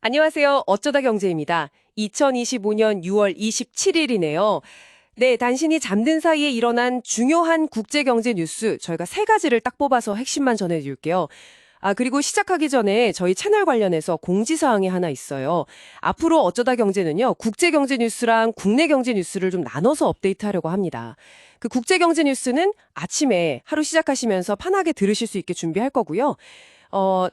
안녕하세요. 어쩌다 경제입니다. 2025년 6월 27일이네요. 네, 단신이 잠든 사이에 일어난 중요한 국제 경제 뉴스 저희가 세 가지를 딱 뽑아서 핵심만 전해드릴게요. 그리고 시작하기 전에 저희 채널 관련해서 공지사항이 하나 있어요. 앞으로 어쩌다 경제는요, 국제 경제 뉴스랑 국내 경제 뉴스를 좀 나눠서 업데이트하려고 합니다. 그 국제 경제 뉴스는 아침에 하루 시작하시면서 편하게 들으실 수 있게 준비할 거고요.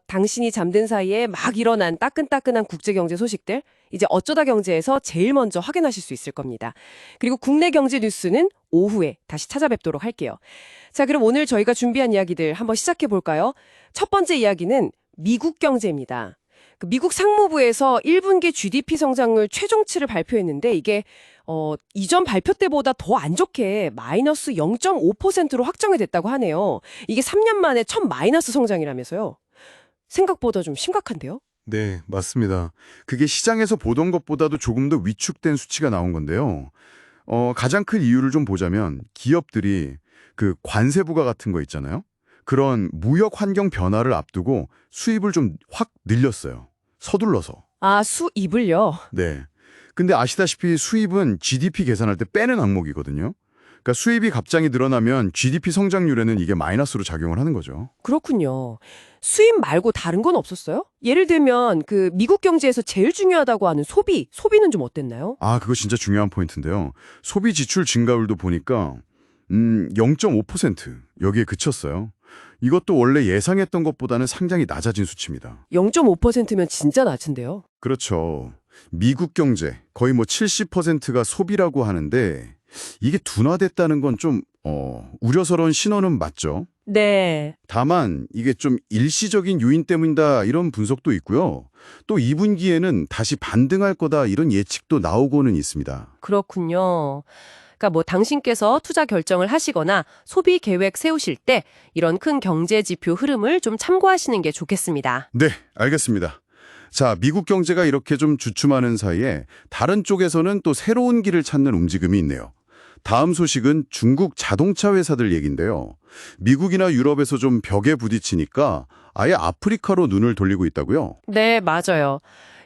당신이 잠든 사이에 막 일어난 따끈따끈한 국제경제 소식들, 이제 어쩌다 경제에서 제일 먼저 확인하실 수 있을 겁니다. 그리고 국내 경제 뉴스는 오후에 다시 찾아뵙도록 할게요. 자, 그럼 오늘 저희가 준비한 이야기들 한번 시작해 볼까요? 첫 번째 이야기는 미국 경제입니다. 미국 상무부에서 1분기 GDP 성장률 최종치를 발표했는데 이게 이전 발표 때보다 더 안 좋게 마이너스 0.5%로 확정이 됐다고 하네요. 이게 3년 만에 첫 마이너스 성장이라면서요. 생각보다 좀 심각한데요? 네, 맞습니다. 그게 시장에서 보던 것보다도 조금 더 위축된 수치가 나온 건데요. 가장 큰 이유를 좀 보자면 기업들이 그 관세 부과 같은 거 있잖아요. 그런 무역 환경 변화를 앞두고 수입을 좀 확 늘렸어요. 서둘러서. 수입을요? 네. 근데 아시다시피 수입은 GDP 계산할 때 빼는 항목이거든요. 그러니까 수입이 갑자기 늘어나면 GDP 성장률에는 이게 마이너스로 작용을 하는 거죠. 그렇군요. 수입 말고 다른 건 없었어요? 예를 들면 미국 경제에서 제일 중요하다고 하는 소비는 좀 어땠나요? 그거 진짜 중요한 포인트인데요. 소비 지출 증가율도 보니까 0.5% 여기에 그쳤어요. 이것도 원래 예상했던 것보다는 상당히 낮아진 수치입니다. 0.5%면 진짜 낮은데요? 그렇죠. 미국 경제 거의 70%가 소비라고 하는데 이게 둔화됐다는 건 좀 우려스러운 신호는 맞죠. 네. 다만 이게 좀 일시적인 요인 때문이다 이런 분석도 있고요. 또 2분기에는 다시 반등할 거다 이런 예측도 나오고는 있습니다. 그렇군요. 그러니까 당신께서 투자 결정을 하시거나 소비 계획 세우실 때 이런 큰 경제 지표 흐름을 좀 참고하시는 게 좋겠습니다. 네, 알겠습니다. 자, 미국 경제가 이렇게 좀 주춤하는 사이에 다른 쪽에서는 또 새로운 길을 찾는 움직임이 있네요. 다음 소식은 중국 자동차 회사들 얘기인데요. 미국이나 유럽에서 좀 벽에 부딪히니까 아예 아프리카로 눈을 돌리고 있다고요? 네, 맞아요.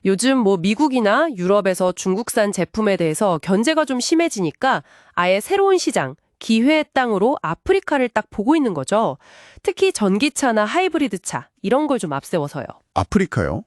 요즘 미국이나 유럽에서 중국산 제품에 대해서 견제가 좀 심해지니까 아예 새로운 시장, 기회의 땅으로 아프리카를 딱 보고 있는 거죠. 특히 전기차나 하이브리드차 이런 걸 좀 앞세워서요. 아프리카요?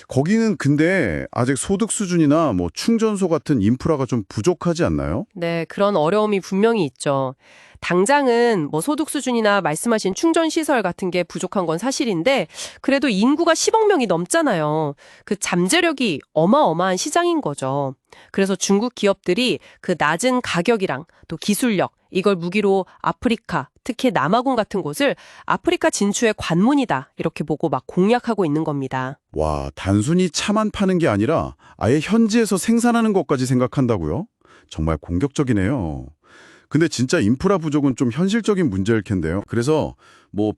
거기는 근데 아직 소득 수준이나 충전소 같은 인프라가 좀 부족하지 않나요? 네, 그런 어려움이 분명히 있죠. 당장은 소득 수준이나 말씀하신 충전 시설 같은 게 부족한 건 사실인데 그래도 인구가 10억 명이 넘잖아요. 그 잠재력이 어마어마한 시장인 거죠. 그래서 중국 기업들이 그 낮은 가격이랑 또 기술력 이걸 무기로 아프리카, 특히 남아공 같은 곳을 아프리카 진출의 관문이다 이렇게 보고 막 공략하고 있는 겁니다. 와, 단순히 차만 파는 게 아니라 아예 현지에서 생산하는 것까지 생각한다고요? 정말 공격적이네요. 근데 진짜 인프라 부족은 좀 현실적인 문제일 텐데요. 그래서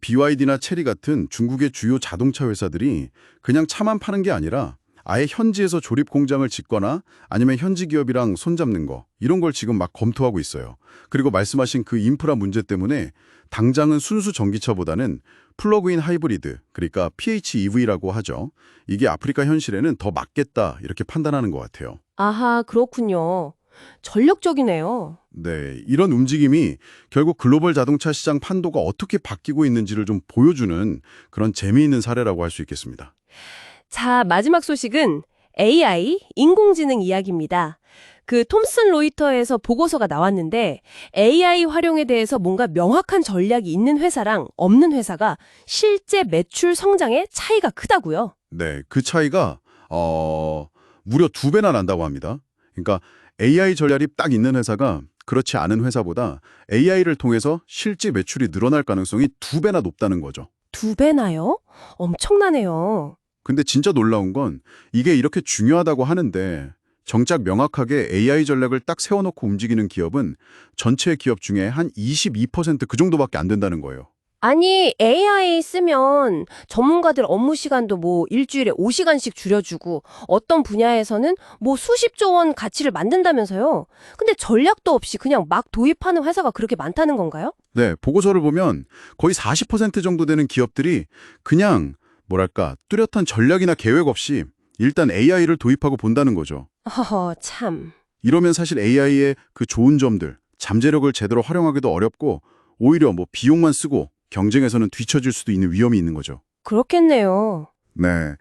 BYD나 체리 같은 중국의 주요 자동차 회사들이 그냥 차만 파는 게 아니라 아예 현지에서 조립 공장을 짓거나 아니면 현지 기업이랑 손잡는 거 이런 걸 지금 막 검토하고 있어요. 그리고 말씀하신 그 인프라 문제 때문에 당장은 순수 전기차보다는 플러그인 하이브리드, 그러니까 PHEV라고 하죠. 이게 아프리카 현실에는 더 맞겠다 이렇게 판단하는 것 같아요. 아하, 그렇군요. 전력적이네요. 네, 이런 움직임이 결국 글로벌 자동차 시장 판도가 어떻게 바뀌고 있는지를 좀 보여주는 그런 재미있는 사례라고 할 수 있겠습니다. 자, 마지막 소식은 AI, 인공지능 이야기입니다. 톰슨 로이터에서 보고서가 나왔는데 AI 활용에 대해서 뭔가 명확한 전략이 있는 회사랑 없는 회사가 실제 매출 성장의 차이가 크다고요. 네, 그 차이가 무려 2배나 난다고 합니다. 그러니까 AI 전략이 딱 있는 회사가 그렇지 않은 회사보다 AI를 통해서 실제 매출이 늘어날 가능성이 2배나 높다는 거죠. 2배나요? 엄청나네요. 근데 진짜 놀라운 건 이게 이렇게 중요하다고 하는데 정작 명확하게 AI 전략을 딱 세워놓고 움직이는 기업은 전체 기업 중에 한 22%그 정도밖에 안 된다는 거예요. 아니, AI 쓰면 전문가들 업무 시간도 일주일에 5시간씩 줄여주고 어떤 분야에서는 수십조 원 가치를 만든다면서요. 근데 전략도 없이 그냥 막 도입하는 회사가 그렇게 많다는 건가요? 네, 보고서를 보면 거의 40% 정도 되는 기업들이 그냥 뚜렷한 전략이나 계획 없이 일단 AI를 도입하고 본다는 거죠. 허허, 참. 이러면 사실 AI의 그 좋은 점들, 잠재력을 제대로 활용하기도 어렵고 오히려 뭐 비용만 쓰고 경쟁에서는 뒤처질 수도 있는 위험이 있는 거죠. 그렇겠네요. 네.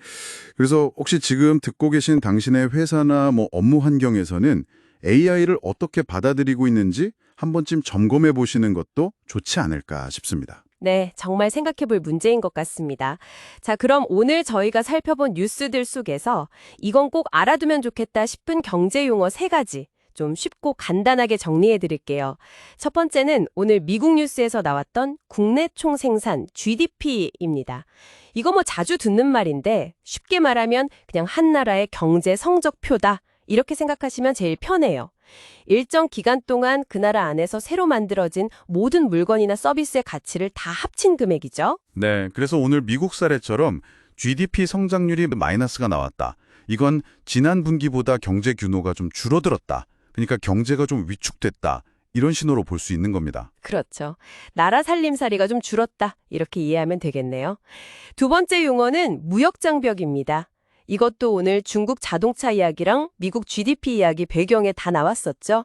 그래서 혹시 지금 듣고 계신 당신의 회사나 뭐 업무 환경에서는 AI를 어떻게 받아들이고 있는지 한 번쯤 점검해 보시는 것도 좋지 않을까 싶습니다. 네, 정말 생각해 볼 문제인 것 같습니다. 자, 그럼 오늘 저희가 살펴본 뉴스들 속에서 이건 꼭 알아두면 좋겠다 싶은 경제 용어 3가지 좀 쉽고 간단하게 정리해 드릴게요. 첫 번째는 오늘 미국 뉴스에서 나왔던 국내 총생산 GDP입니다. 이거 뭐 자주 듣는 말인데 쉽게 말하면 그냥 한 나라의 경제 성적표다. 이렇게 생각하시면 제일 편해요. 일정 기간 동안 그 나라 안에서 새로 만들어진 모든 물건이나 서비스의 가치를 다 합친 금액이죠. 네, 그래서 오늘 미국 사례처럼 GDP 성장률이 마이너스가 나왔다. 이건 지난 분기보다 경제 규모가 좀 줄어들었다. 그러니까 경제가 좀 위축됐다. 이런 신호로 볼 수 있는 겁니다. 그렇죠. 나라 살림살이가 좀 줄었다. 이렇게 이해하면 되겠네요. 두 번째 용어는 무역장벽입니다. 이것도 오늘 중국 자동차 이야기랑 미국 GDP 이야기 배경에 다 나왔었죠.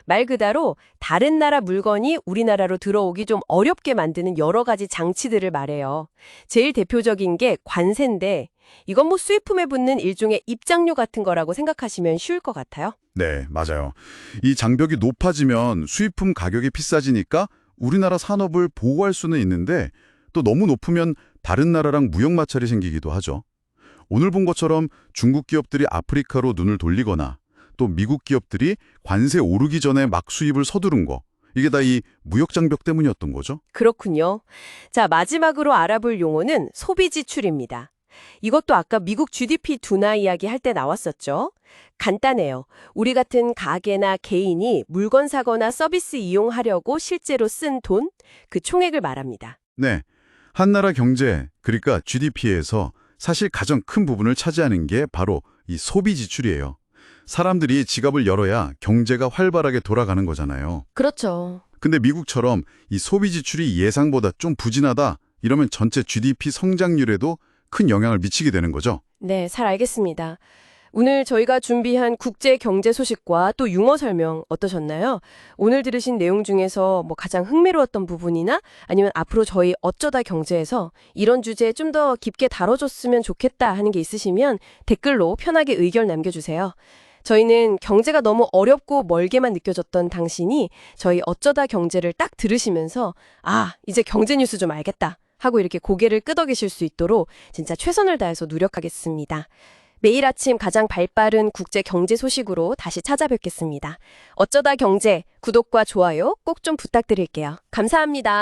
말 그대로 다른 나라 물건이 우리나라로 들어오기 좀 어렵게 만드는 여러 가지 장치들을 말해요. 제일 대표적인 게 관세인데 이건 뭐 수입품에 붙는 일종의 입장료 같은 거라고 생각하시면 쉬울 것 같아요. 네, 맞아요. 이 장벽이 높아지면 수입품 가격이 비싸지니까 우리나라 산업을 보호할 수는 있는데 또 너무 높으면 다른 나라랑 무역 마찰이 생기기도 하죠. 오늘 본 것처럼 중국 기업들이 아프리카로 눈을 돌리거나 또 미국 기업들이 관세 오르기 전에 막 수입을 서두른 거. 이게 다 이 무역 장벽 때문이었던 거죠. 그렇군요. 자, 마지막으로 알아볼 용어는 소비 지출입니다. 이것도 아까 미국 GDP 둔화 이야기 할 때 나왔었죠. 간단해요. 우리 같은 가게나 개인이 물건 사거나 서비스 이용하려고 실제로 쓴 돈, 그 총액을 말합니다. 네, 한 나라 경제, 그러니까 GDP에서 사실 가장 큰 부분을 차지하는 게 바로 이 소비 지출이에요. 사람들이 지갑을 열어야 경제가 활발하게 돌아가는 거잖아요. 그렇죠. 근데 미국처럼 이 소비 지출이 예상보다 좀 부진하다 이러면 전체 GDP 성장률에도 큰 영향을 미치게 되는 거죠. 네, 잘 알겠습니다. 오늘 저희가 준비한 국제 경제 소식과 또 용어 설명 어떠셨나요? 오늘 들으신 내용 중에서 뭐 가장 흥미로웠던 부분이나 아니면 앞으로 저희 어쩌다 경제에서 이런 주제 좀 더 깊게 다뤄줬으면 좋겠다 하는 게 있으시면 댓글로 편하게 의견 남겨주세요. 저희는 경제가 너무 어렵고 멀게만 느껴졌던 당신이 저희 어쩌다 경제를 딱 들으시면서 아, 이제 경제 뉴스 좀 알겠다 하고 이렇게 고개를 끄덕이실 수 있도록 진짜 최선을 다해서 노력하겠습니다. 매일 아침 가장 발빠른 국제 경제 소식으로 다시 찾아뵙겠습니다. 어쩌다 경제 구독과 좋아요 꼭 좀 부탁드릴게요. 감사합니다.